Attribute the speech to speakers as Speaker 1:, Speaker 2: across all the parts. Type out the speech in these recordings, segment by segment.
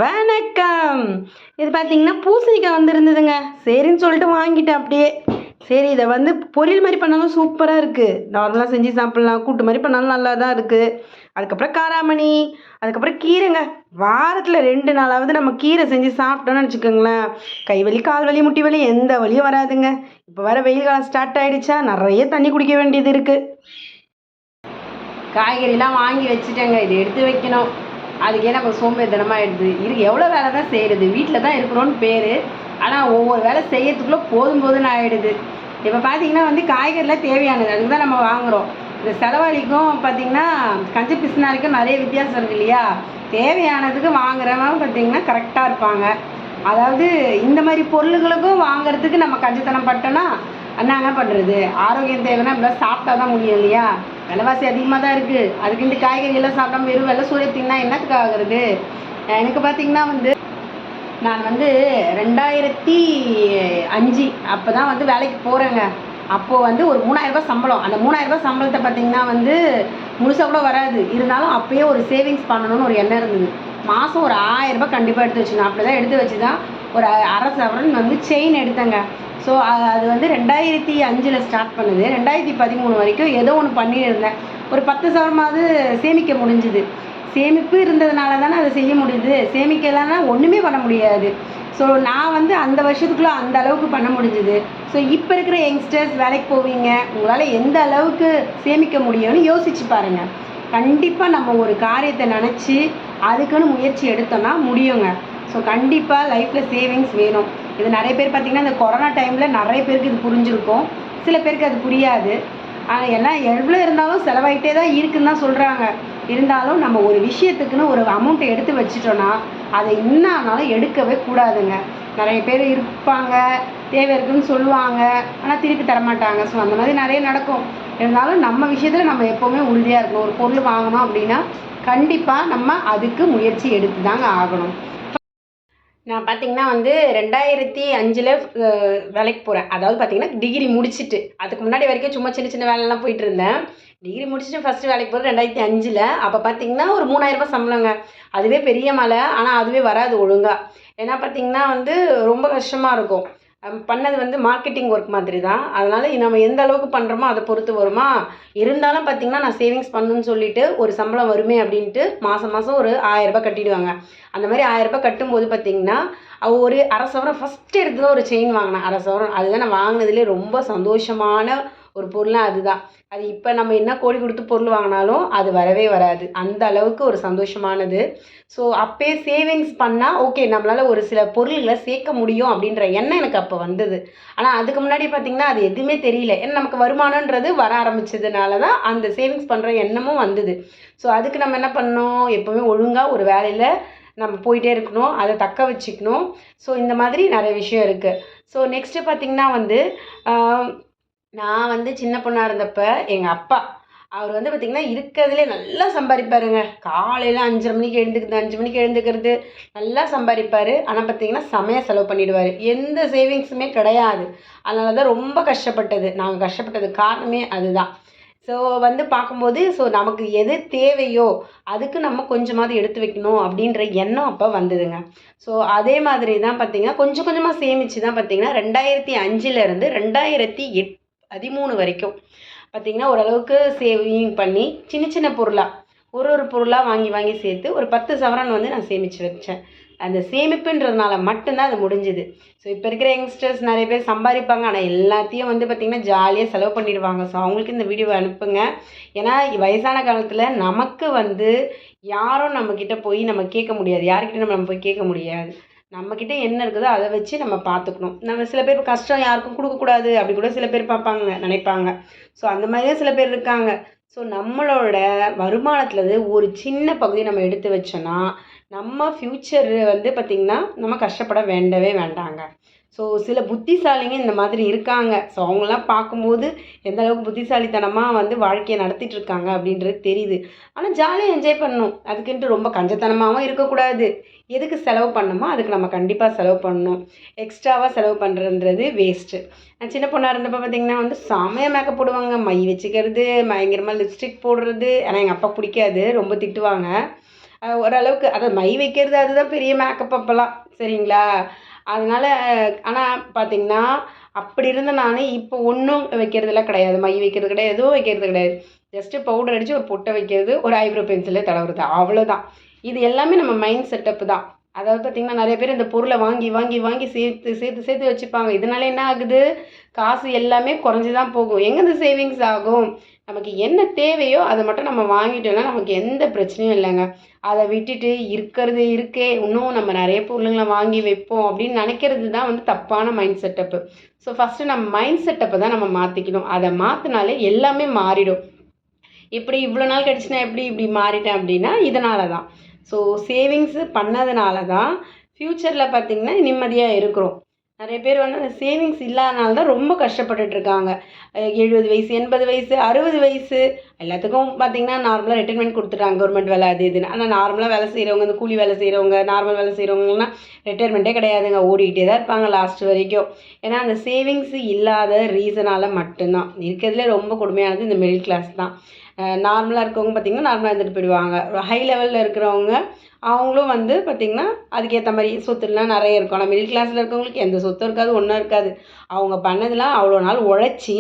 Speaker 1: வணக்கம். இது பார்த்தீங்கன்னா பூசணிக்காய் வந்திருந்ததுங்க. சரின்னு சொல்லிட்டு வாங்கிட்டேன் அப்படியே. சரி இதை வந்து பொரியல் மாதிரி பண்ணாலும் சூப்பராக இருக்குது. நார்மலாக செஞ்சு சாப்பிட்லாம். கூட்டு மாதிரி பண்ணாலும் நல்லா தான் இருக்குது. அதுக்கப்புறம் காராமணி, அதுக்கப்புறம் கீரைங்க. வாரத்தில் 2 நாளாவது நம்ம கீரை செஞ்சு சாப்பிட்டோன்னு வச்சுக்கோங்களேன், கை வலி, கால் வலி, முட்டி வலி எந்த வலியும் வராதுங்க. இப்போ வர வெயில் காலம் ஸ்டார்ட் ஆகிடுச்சா, நிறைய தண்ணி குடிக்க வேண்டியது இருக்குது. காய்கறிலாம் வாங்கி வச்சுட்டேங்க. இது எடுத்து வைக்கணும். அதுக்கே நம்ம சோம்பேறித்தனமாக எடுத்து எவ்வளோ வேலை தான் செய்கிறது. வீட்டில் தான் இருக்கிறோன்னு பேர், ஆனால் ஒவ்வொரு வேலை செய்யறதுக்குள்ளே போதும்னு ஆகிடுது. இப்போ பார்த்திங்கன்னா வந்து காய்கறிலாம் தேவையானது, அதுக்கு தான் நம்ம வாங்குகிறோம். இந்த செலவழிக்கும் பார்த்திங்கன்னா கஞ்சி பிசினாரிக்கும் நிறைய வித்தியாசம் இருக்குது இல்லையா. தேவையானதுக்கு வாங்குறவங்க பார்த்திங்கன்னா கரெக்டாக இருப்பாங்க. அதாவது இந்த மாதிரி பொருளுகளுக்கும் வாங்குறதுக்கு நம்ம கஞ்சித்தனம் பட்டோன்னா என்னங்க பண்ணுறது. ஆரோக்கியம் தேவைன்னா இப்படிலாம் சாப்பிட்டா தான் முடியும் இல்லையா. விலைவாசி அதிகமாக தான் இருக்குது. அதுக்கு காய்கறி எல்லாம் சாப்பிட்டா வெறும் வெள்ளை சூரிய தின்னா என்னத்துக்கு ஆகுறது. எனக்கு பார்த்திங்கன்னா வந்து நான் வந்து 2005 அப்போ தான் வந்து வேலைக்கு போகிறேங்க. அப்போது வந்து ஒரு 3000 ரூபாய் சம்பளம். அந்த 3000 ரூபாய் சம்பளத்தை பார்த்திங்கன்னா வந்து முழுசாக கூட வராது. இருந்தாலும் அப்போயே ஒரு சேவிங்ஸ் பண்ணணும்னு ஒரு எண்ணம் இருந்தது. மாதம் ஒரு 1000 ரூபாய் கண்டிப்பாக எடுத்து வச்சுக்கணும். அப்படி தான் எடுத்து வச்சு தான் ஒரு அரை சவரன் வந்து செயின் எடுத்தேங்க. ஸோ அது வந்து 2005 ஸ்டார்ட் பண்ணுது. 2013 வரைக்கும் ஏதோ ஒன்று பண்ணியிருந்தேன். ஒரு 10 சவரமாவது சேமிக்க முடிஞ்சுது. சேமிப்பு இருந்ததுனால தானே அதை செய்ய முடியுது. சேமிக்கலைன்னா ஒன்றுமே பண்ண முடியாது. ஸோ நான் வந்து அந்த வருஷத்துக்குள்ளே அந்த அளவுக்கு பண்ண முடிஞ்சுது. ஸோ இப்போ இருக்கிற யங்ஸ்டர்ஸ் வேலைக்கு போவீங்க, உங்களால் எந்த அளவுக்கு சேமிக்க முடியும்னு யோசிச்சு பாருங்கள். கண்டிப்பாக நம்ம ஒரு காரியத்தை நினச்சி அதுக்குன்னு முயற்சி எடுத்தோன்னா முடியுங்க. ஸோ கண்டிப்பாக லைஃப்பில் சேவிங்ஸ் வேணும். இது நிறைய பேர் பார்த்திங்கன்னா இந்த கொரோனா டைமில் நிறைய பேருக்கு இது புரிஞ்சிருக்கும், சில பேருக்கு அது புரியாது. ஆனால் எல்லாம் எவ்வளோ இருந்தாலும் செலவாயிட்டே தான் இருக்குன்னு தான் சொல்கிறாங்க. இருந்தாலும் நம்ம ஒரு விஷயத்துக்குன்னு ஒரு அமௌண்ட்டை எடுத்து வச்சிட்டோன்னா அதை இன்னானாலும் எடுக்கவே கூடாதுங்க. நிறைய பேர் இருப்பாங்க, தேவை இருக்குன்னு சொல்லுவாங்க, ஆனால் திருப்பி தரமாட்டாங்க. ஸோ அந்த மாதிரி நிறைய நடக்கும். இருந்தாலும் நம்ம விஷயத்தில் நம்ம எப்போவுமே உறுதியாக இருக்கணும். ஒரு பொருள் வாங்கணும் அப்படின்னா கண்டிப்பாக நம்ம அதுக்கு முயற்சி எடுத்து தாங்க ஆகணும். நான் பார்த்திங்கன்னா வந்து 2005 வேலைக்கு போகிறேன். அதாவது பார்த்திங்கன்னா டிகிரி முடிச்சுட்டு, அதுக்கு முன்னாடி வரைக்கும் சும்மா சின்ன சின்ன வேலைலாம் போயிட்டு இருந்தேன். டிகிரி முடிச்சுட்டு ஃபஸ்ட்டு வேலைக்கு போகிறது 2005. அப்போ பார்த்திங்கன்னா ஒரு 3000 ரூபாய் சம்பளங்க. அதுவே பெரிய மலை, ஆனால் அதுவே வராது ஒழுங்காக. ஏன்னா பார்த்திங்கன்னா வந்து ரொம்ப கஷ்டமாக இருக்கும். பண்ணது வந்து மார்க்கெட்டிங் ஒர்க் மாதிரி தான். அதனால் நம்ம எந்த அளவுக்கு பண்ணுறோமோ அதை பொறுத்து வருமா. இருந்தாலும் பார்த்திங்கன்னா நான் சேவிங்ஸ் பண்ணணுன்னு சொல்லிவிட்டு ஒரு சம்பளம் வருமே அப்படின்ட்டு மாதம் ஒரு 1000 ரூபாய் கட்டிடுவாங்க. அந்த மாதிரி 1000 ரூபாய் கட்டும்போது பார்த்திங்கன்னா ஒரு அரை சவரம் ஃபஸ்ட்டு எடுத்து தான் ஒரு செயின் வாங்கினேன். அரை சவரம் அதுதான் நான் வாங்கினதுலேயே ரொம்ப சந்தோஷமான ஒரு பொருள்னால் அதுதான். அது இப்போ நம்ம என்ன கோடி கொடுத்து பொருள் வாங்கினாலும் அது வரவே வராது. அந்த அளவுக்கு ஒரு சந்தோஷமானது. ஸோ அப்போயே சேவிங்ஸ் பண்ணால் ஓகே, நம்மளால் ஒரு சில பொருள்களை சேர்க்க முடியும் அப்படின்ற எண்ணம் எனக்கு அப்போ வந்தது. ஆனால் அதுக்கு முன்னாடி பார்த்திங்கன்னா அது எதுவுமே தெரியல. ஏன்னா நமக்கு வருமானன்றது வர ஆரம்பித்ததுனால தான் அந்த சேவிங்ஸ் பண்ணுற எண்ணமும் வந்தது. ஸோ அதுக்கு நம்ம என்ன பண்ணணும், எப்போவுமே ஒழுங்காக ஒரு வேலையில் நம்ம போயிட்டே இருக்கணும், அதை தக்க வச்சுக்கணும். ஸோ இந்த மாதிரி நிறைய விஷயம் இருக்குது. ஸோ நெக்ஸ்ட்டு பார்த்திங்கன்னா வந்து நான் வந்து சின்ன பொண்ணாக இருந்தப்போ எங்கள் அப்பா அவர் வந்து பார்த்திங்கன்னா இருக்கிறதுலே நல்லா சம்பாதிப்பாருங்க. காலையில் 5:30 மணிக்கு எழுந்துக்கிறது, 5 மணிக்கு எழுந்துக்கிறது, நல்லா சம்பாதிப்பார். ஆனால் பார்த்திங்கன்னா செமையாக செலவு பண்ணிவிடுவார். எந்த சேவிங்ஸுமே கிடையாது. அதனால தான் ரொம்ப கஷ்டப்பட்டது. நாங்கள் கஷ்டப்பட்டதுக்கு காரணமே அதுதான். ஸோ வந்து பார்க்கும்போது நமக்கு எது தேவையோ அதுக்கு நம்ம கொஞ்சமாவது எடுத்து வைக்கணும் அப்படின்ற எண்ணம் அப்போ வந்ததுங்க. ஸோ அதே மாதிரி தான் பார்த்திங்கன்னா கொஞ்சம் கொஞ்சமாக சேமித்து தான் பார்த்திங்கன்னா 2005 2013 வரைக்கும் பார்த்திங்கன்னா ஓரளவுக்கு சேவிங் பண்ணி சின்ன சின்ன பொருளாக ஒரு பொருளாக வாங்கி சேர்த்து ஒரு 10 சவரன் வந்து நான் சேமித்து வச்சேன். அந்த சேமிப்புன்றதுனால மட்டும்தான் அது முடிஞ்சுது. ஸோ இப்போ இருக்கிற யங்ஸ்டர்ஸ் நிறைய பேர் சம்பாதிப்பாங்க, ஆனால் எல்லாத்தையும் வந்து பார்த்திங்கன்னா ஜாலியாக செலவு பண்ணிடுவாங்க. ஸோ அவங்களுக்கு இந்த வீடியோவை அனுப்புங்க. ஏன்னா வயசான காலத்தில் நமக்கு வந்து யாரும் நம்மக்கிட்ட போய் நம்ம கேட்க முடியாது. யார்கிட்ட நம்ம போய் கேட்க முடியாது. நம்மக்கிட்ட என்ன இருக்குதோ அதை வச்சு நம்ம பார்த்துக்கணும். நம்ம சில பேர் கஷ்டம் யாருக்கும் கொடுக்கக்கூடாது அப்படி கூட சில பேர் நினைப்பாங்க. ஸோ அந்த மாதிரியே சில பேர் இருக்காங்க. ஸோ நம்மளோட வருமானத்துலேருந்து ஒரு சின்ன பகுதி நம்ம எடுத்து வச்சோன்னா நம்ம ஃப்யூச்சர் வந்து பார்த்திங்கன்னா நம்ம கஷ்டப்பட வேண்டவே வேண்டாங்க. ஸோ சில புத்திசாலிங்க இந்த மாதிரி இருக்காங்க. ஸோ அவங்களாம் பார்க்கும்போது எந்த அளவுக்கு புத்திசாலித்தனமாக வந்து வாழ்க்கையை நடத்திட்டு இருக்காங்க அப்படின்றது தெரியுது. ஆனால் ஜாலியாக என்ஜாய் பண்ணணும். அதுக்குன்ட்டு ரொம்ப கஞ்சத்தனமாகவும் இருக்கக்கூடாது. எதுக்கு செலவு பண்ணணுமோ அதுக்கு நம்ம கண்டிப்பாக செலவு பண்ணணும். எக்ஸ்ட்ராவாக செலவு பண்ணுறதுன்றது வேஸ்ட்டு. நான் சின்ன பொண்ணாக இருந்தப்போ பார்த்திங்கன்னா வந்து செமையாக மேக்கப் போடுவாங்க. மை வச்சுக்கிறது, பயங்கரமாக லிப்ஸ்டிக் போடுறது. ஆனால் எங்கள் அப்பா பிடிக்காது, ரொம்ப திட்டுவாங்க. ஓரளவுக்கு அதாவது மை வைக்கிறது அதுதான் பெரிய மேக்கப் அப்போல்லாம் சரிங்களா. அதனால ஆனால் பார்த்தீங்கன்னா அப்படி இருந்த நான் இப்போ ஒன்றும் வைக்கிறதுலாம் கிடையாது. மை வைக்கிறது கிடையாது, எதுவும் வைக்கிறது கிடையாது. ஜஸ்ட்டு பவுடர் அடித்து ஒரு பொட்டை வைக்கிறது, ஒரு ஐப்ரோ பென்சிலே தடவுறது அவ்வளோதான். இது எல்லாமே நம்ம மைண்ட் செட்டப் தான். அதாவது பார்த்திங்கன்னா நிறைய பேர் இந்த பொருளை வாங்கி வாங்கி வாங்கி சேர்த்து சேர்த்து சேர்த்து வச்சுப்பாங்க. இதனால என்ன ஆகுது, காசு எல்லாமே குறைஞ்சி தான் போகும். எங்கேருந்து சேவிங்ஸ் ஆகும்? நமக்கு என்ன தேவையோ அதை மட்டும் நம்ம வாங்கிட்டோம்னா நமக்கு எந்த பிரச்சனையும் இல்லைங்க. அதை விட்டுட்டு இருக்கிறது இருக்கே இன்னும் நம்ம நிறைய பொருளுங்களை வாங்கி வைப்போம் அப்படின்னு நினைக்கிறது தான் வந்து தப்பான மைண்ட் செட்டப்பு. ஸோ ஃபஸ்ட்டு நம்ம மைண்ட் செட்டப்பை தான் நம்ம மாற்றிக்கணும். அதை மாற்றினாலே எல்லாமே மாறிடும். இப்படி இவ்வளோ நாள் கழிச்சு நான் எப்படி இப்படி மாறிட்டேன் அப்படின்னா இதனால தான். ஸோ சேவிங்ஸு பண்ணதுனால தான் ஃப்யூச்சரில் பார்த்திங்கன்னா நிம்மதியாக இருக்கிறோம். நிறைய பேர் வந்து அந்த சேவிங்ஸ் இல்லாதனால தான் ரொம்ப கஷ்டப்பட்டுட்ருக்காங்க. 70 வயசு 80 வயசு 60 வயசு எல்லாத்துக்கும் பார்த்திங்கன்னா நார்மலாக ரிட்டைர்மெண்ட் கொடுத்துட்டாங்க கவர்மெண்ட் வேலை அது இதுன்னு. ஆனால் நார்மலாக வேலை செய்கிறவங்க, இந்த கூலி வேலை செய்கிறவங்க, நார்மல் வேலை செய்கிறவங்கலாம் ரிட்டைர்மெண்ட்டே கிடையாதுங்க. ஓடிக்கிட்டே தான் இருப்பாங்க லாஸ்ட் வரைக்கும். ஏன்னா அந்த சேவிங்ஸு இல்லாத ரீசனால் மட்டும்தான். இருக்கிறதுலே ரொம்ப கொடுமையானது இந்த மிடில் கிளாஸ் தான். நார்மலாக இருக்கவங்க பார்த்திங்கன்னா நார்மலாக இருந்துட்டு போயிடுவாங்க. ஹை லெவலில் இருக்கிறவங்க அவங்களும் வந்து பார்த்திங்கன்னா அதுக்கேற்ற மாதிரி சொத்துலாம் நிறைய இருக்கும். ஆனால் மிடில் கிளாஸில் இருக்கவங்களுக்கு எந்த சொத்தும் இருக்காது, ஒன்றும் இருக்காது. அவங்க பண்ணதெல்லாம் அவ்வளோ நாள் உழைச்சி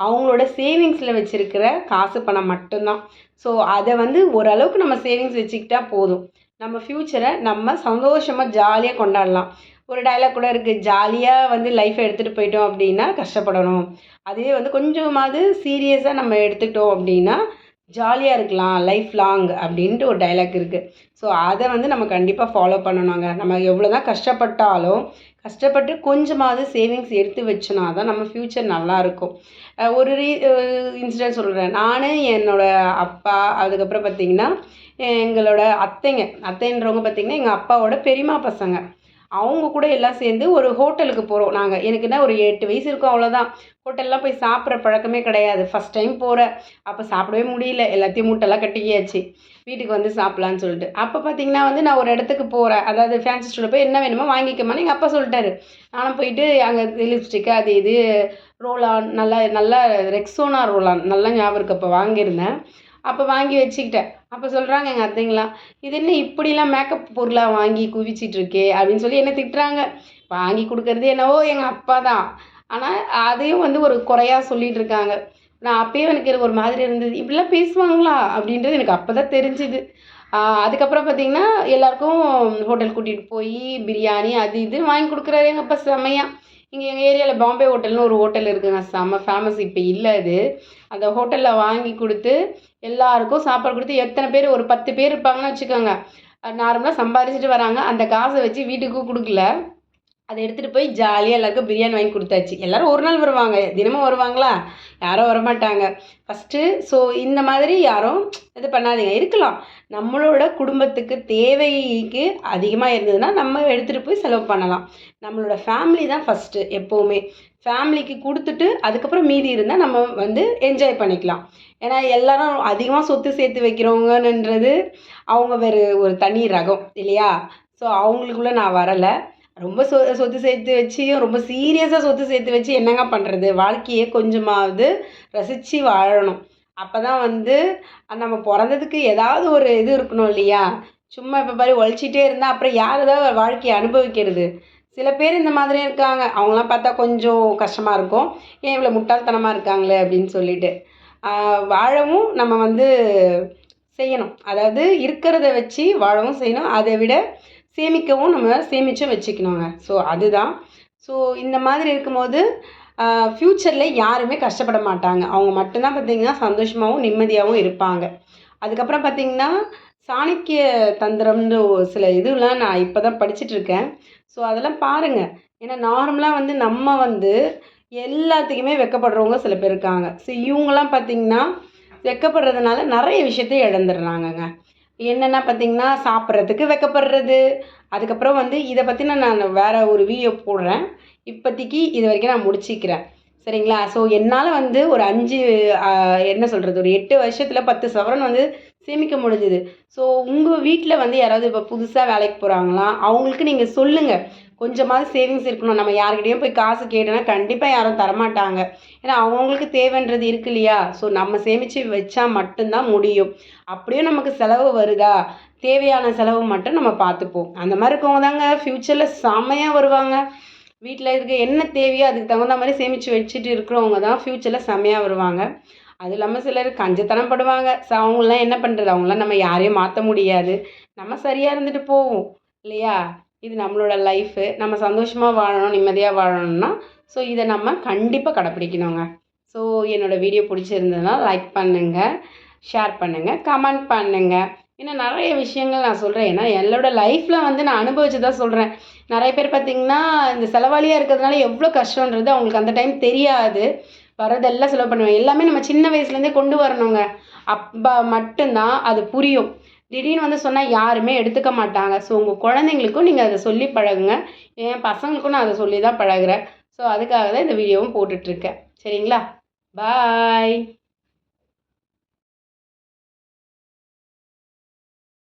Speaker 1: அவங்களோட சேவிங்ஸில் வச்சுருக்கிற காசு பணம் மட்டும்தான். ஸோ அதை வந்து ஓரளவுக்கு நம்ம சேவிங்ஸ் வச்சுக்கிட்டா போதும். நம்ம ஃப்யூச்சரை நம்ம சந்தோஷமாக ஜாலியாக கொண்டாடலாம். ஒரு டயலாக் கூட இருக்குது, ஜாலியாக வந்து லைஃப்பை எடுத்துகிட்டு போயிட்டோம் அப்படின்னா கஷ்டப்படணும். அதுவே வந்து கொஞ்சமாவது சீரியஸாக நம்ம எடுத்துக்கிட்டோம் அப்படின்னா ஜாலியாக இருக்கலாம் லைஃப் லாங் அப்படின்ட்டு ஒரு டைலாக் இருக்குது. ஸோ அதை வந்து நம்ம கண்டிப்பாக ஃபாலோ பண்ணணுங்க. நம்ம எவ்வளோ தான் கஷ்டப்பட்டாலும் கஷ்டப்பட்டு கொஞ்சமாவது சேவிங்ஸ் எடுத்து வச்சோன்னா தான் நம்ம ஃப்யூச்சர் நல்லாயிருக்கும். ஒரு இன்சிடென்ட் சொல்கிறேன். நான் என்னோடய அப்பா அதுக்கப்புறம் பார்த்திங்கன்னா எங்களோட அத்தைன்றவங்க பார்த்திங்கன்னா எங்கள் அப்பாவோட பெரியம்மா பசங்க அவங்க கூட எல்லாம் சேர்ந்து ஒரு ஹோட்டலுக்கு போகிறோம். நாங்கள் எனக்கு என்ன ஒரு 8 வயசு இருக்கும் அவ்வளோதான். ஹோட்டல்லாம் போய் சாப்பிட்ற பழக்கமே கிடையாது. ஃபஸ்ட் டைம் போகிறேன். அப்போ சாப்பிடவே முடியல, எல்லாத்தையும் மூட்டெல்லாம் கட்டிக்கியாச்சு. வீட்டுக்கு வந்து சாப்பிட்லான்னு சொல்லிட்டு அப்போ பார்த்திங்கன்னா வந்து நான் ஒரு இடத்துக்கு போகிறேன். அதாவது ஃபேன்சி ஸ்டோரில் போய் என்ன வேணுமோ வாங்கிக்கமான்னு எங்கள் அப்பா சொல்லிட்டாரு. நானும் போயிட்டு அங்கே லிப்ஸ்டிக்கு அது இது ரோலான் நல்லா ரெக்ஸோனா ரோலான் நல்லா ஞாபகம் இருக்குது அப்போ வாங்கியிருந்தேன். அப்போ வாங்கி வச்சுக்கிட்டேன். அப்போ சொல்கிறாங்க எங்கள் அத்தைங்களாம், இது என்ன இப்படிலாம் மேக்கப் பொருளாக வாங்கி குவிச்சிட்ருக்கே அப்படின்னு சொல்லி என்னை திட்டுறாங்க. வாங்கி கொடுக்குறது என்னவோ எங்கள் அப்பா தான். ஆனால் அதையும் வந்து ஒரு குறையாக சொல்லிகிட்டு இருக்காங்க. நான் அப்போயே எனக்கு ஒரு மாதிரி இருந்தது, இப்படிலாம் பேசுவாங்களா அப்படின்றது எனக்கு அப்போ தான் தெரிஞ்சுது. அதுக்கப்புறம் பார்த்திங்கன்னா எல்லாேருக்கும் ஹோட்டல் கூட்டிகிட்டு போய் பிரியாணி அது இது வாங்கி கொடுக்குறாரு எங்கள் அப்பா செம்மையாக. இங்கே எங்கள் ஏரியாவில் பாம்பே ஹோட்டல்னு ஒரு ஹோட்டல் இருக்குதுங்க, செம்ம ஃபேமஸ். இப்போ இல்லை அது. அந்த ஹோட்டலில் வாங்கி கொடுத்து எல்லாருக்கும் சாப்பாடு கொடுத்து எத்தனை பேர் ஒரு 10 பேர் இருப்பாங்கன்னு வச்சுக்கோங்க. நார்மலாக சம்பாதிச்சுட்டு வராங்க. அந்த காசை வச்சு வீட்டுக்கும் கொடுக்கல, அதை எடுத்துகிட்டு போய் ஜாலியாக எல்லாருக்கும் பிரியாணி வாங்கி கொடுத்தாச்சு. எல்லோரும் ஒரு நாள் வருவாங்க, தினமும் வருவாங்களா? யாரும் வரமாட்டாங்க ஃபஸ்ட்டு. ஸோ இந்த மாதிரி யாரும் இது பண்ணாதீங்க. இருக்கலாம் நம்மளோட குடும்பத்துக்கு தேவைக்கு அதிகமாக இருந்ததுன்னா நம்ம எடுத்துகிட்டு போய் செலவு பண்ணலாம். நம்மளோட ஃபேமிலி தான் ஃபஸ்ட்டு எப்போவுமே. ஃபேமிலிக்கு கொடுத்துட்டு அதுக்கப்புறம் மீதி இருந்தால் நம்ம வந்து என்ஜாய் பண்ணிக்கலாம். ஏன்னா எல்லோரும் அதிகமாக சொத்து சேர்த்து வைக்கிறவங்கன்றது அவங்க வேறு ஒரு தனி ரகம் இல்லையா? ஸோ அவங்களுக்குள்ளே நான் வரலை. ரொம்ப சொத்து சேர்த்து வச்சு ரொம்ப சீரியஸாக சொத்து சேர்த்து வச்சு என்னங்க பண்ணுறது? வாழ்க்கையை கொஞ்சமாவது ரசித்து வாழணும். அப்போ தான் வந்து நம்ம பிறந்ததுக்கு ஏதாவது ஒரு இது இருக்கணும் இல்லையா? சும்மா இப்போ பாரு உழைச்சிட்டே இருந்தால் அப்புறம் யார் ஏதாவது வாழ்க்கையை அனுபவிக்கிறது? சில பேர் இந்த மாதிரி இருக்காங்க. அவங்களாம் பார்த்தா கொஞ்சம் கஷ்டமாக இருக்கும். ஏன் இவ்வளோ முட்டாள்தனமாக இருக்காங்களே அப்படின்னு சொல்லிட்டு. வாழவும் நம்ம வந்து செய்யணும். அதாவது இருக்கிறத வச்சு வாழவும் செய்யணும். அதை விட சேமிக்கவும் நம்ம சேமிச்சும் வச்சுக்கணுங்க. ஸோ அதுதான். ஸோ இந்த மாதிரி இருக்கும்போது ஃப்யூச்சரில் யாருமே கஷ்டப்பட மாட்டாங்க. அவங்க மட்டும்தான் பார்த்திங்கன்னா சந்தோஷமாகவும் நிம்மதியாகவும் இருப்பாங்க. அதுக்கப்புறம் பார்த்திங்கன்னா சாணக்கிய தந்திரம்னு சில இதுலாம் நான் இப்போ தான் படிச்சுட்ருக்கேன். ஸோ அதெல்லாம் பாருங்கள். ஏன்னா நார்மலாக வந்து நம்ம வந்து எல்லாத்துக்குமே வெட்கப்படுறவங்க சில பேர் இருக்காங்க. ஸோ இவங்கெல்லாம் பார்த்திங்கன்னா வெட்கப்படுறதுனால நிறைய விஷயத்த இழந்துடுறாங்கங்க. என்னென்னா பார்த்திங்கன்னா சாப்பிட்றதுக்கு வெட்கப்படுறது. அதுக்கப்புறம் வந்து இதை பற்றி நான் வேறு ஒரு வீடியோ போடுறேன். இப்போதைக்கு இது வரைக்கும் நான் முடிச்சிக்கிறேன் சரிங்களா? ஸோ என்னால் வந்து ஒரு 5 என்ன சொல்கிறது, ஒரு 8 வருஷத்தில் 10 சவரன் வந்து சேமிக்க முடிஞ்சுது. ஸோ உங்கள் வீட்டில் வந்து யாராவது இப்போ புதுசாக வேலைக்கு போகிறாங்களா, அவங்களுக்கு நீங்கள் சொல்லுங்கள், கொஞ்சமாவது சேவிங்ஸ் இருக்கணும். நம்ம யார்கிட்டையும் போய் காசு கேட்டோன்னா கண்டிப்பாக யாரும் தரமாட்டாங்க. ஏன்னா அவங்கவுங்களுக்கு தேவைன்றது இருக்கு இல்லையா? ஸோ நம்ம சேமித்து வச்சா மட்டும்தான் முடியும். அப்படியே நமக்கு செலவு வருதா, தேவையான செலவு மட்டும் நம்ம பார்த்துப்போம். அந்த மாதிரி இருக்கவங்க தாங்க ஃப்யூச்சரில் செம்மையாக வருவாங்க. வீட்டில் இருக்க என்ன தேவையோ அதுக்கு தகுந்த மாதிரி சேமித்து வச்சுட்டு இருக்கிறவங்க தான் ஃப்யூச்சரில் செம்மையாக வருவாங்க. அது இல்லாமல் சிலர் கஞ்சத்தனம் படுவாங்க. அவங்களாம் என்ன பண்ணுறது? அவங்களாம் நம்ம யாரையும் மாற்ற முடியாது. நம்ம சரியாக இருந்துட்டு போவோம் இல்லையா? இது நம்மளோட லைஃபு. நம்ம சந்தோஷமாக வாழணும், நிம்மதியாக வாழணும்னா ஸோ இதை நம்ம கண்டிப்பாக கடைப்பிடிக்கணுங்க. ஸோ என்னோடய வீடியோ பிடிச்சிருந்ததுன்னா லைக் பண்ணுங்கள், ஷேர் பண்ணுங்கள், கமெண்ட் பண்ணுங்கள். இன்னும் நிறைய விஷயங்கள் நான் சொல்கிறேன். ஏன்னா என்னோடய லைஃப்பில் வந்து நான் அனுபவிச்சு தான் சொல்கிறேன். நிறைய பேர் பார்த்திங்கன்னா இந்த செலவாளியாக இருக்கிறதுனால எவ்வளோ கஷ்டன்றது அவங்களுக்கு அந்த டைம் தெரியாது. வரதெல்லாம் செலவு பண்ணுவேன். எல்லாமே நம்ம சின்ன வயசுலேருந்தே கொண்டு வரணுங்க. அப்போ மட்டும்தான் அது புரியும். திடீர்னு வந்து சொன்னால் யாருமே எடுத்துக்க மாட்டாங்க. ஸோ உங்கள் குழந்தைங்களுக்கும் நீங்கள் அதை சொல்லி பழகுங்க. என் பசங்களுக்கும் நான் அதை சொல்லி தான் பழகுறேன். ஸோ அதுக்காக தான் இந்த வீடியோவும் போட்டுட்ருக்கேன். சரிங்களா? பாய்.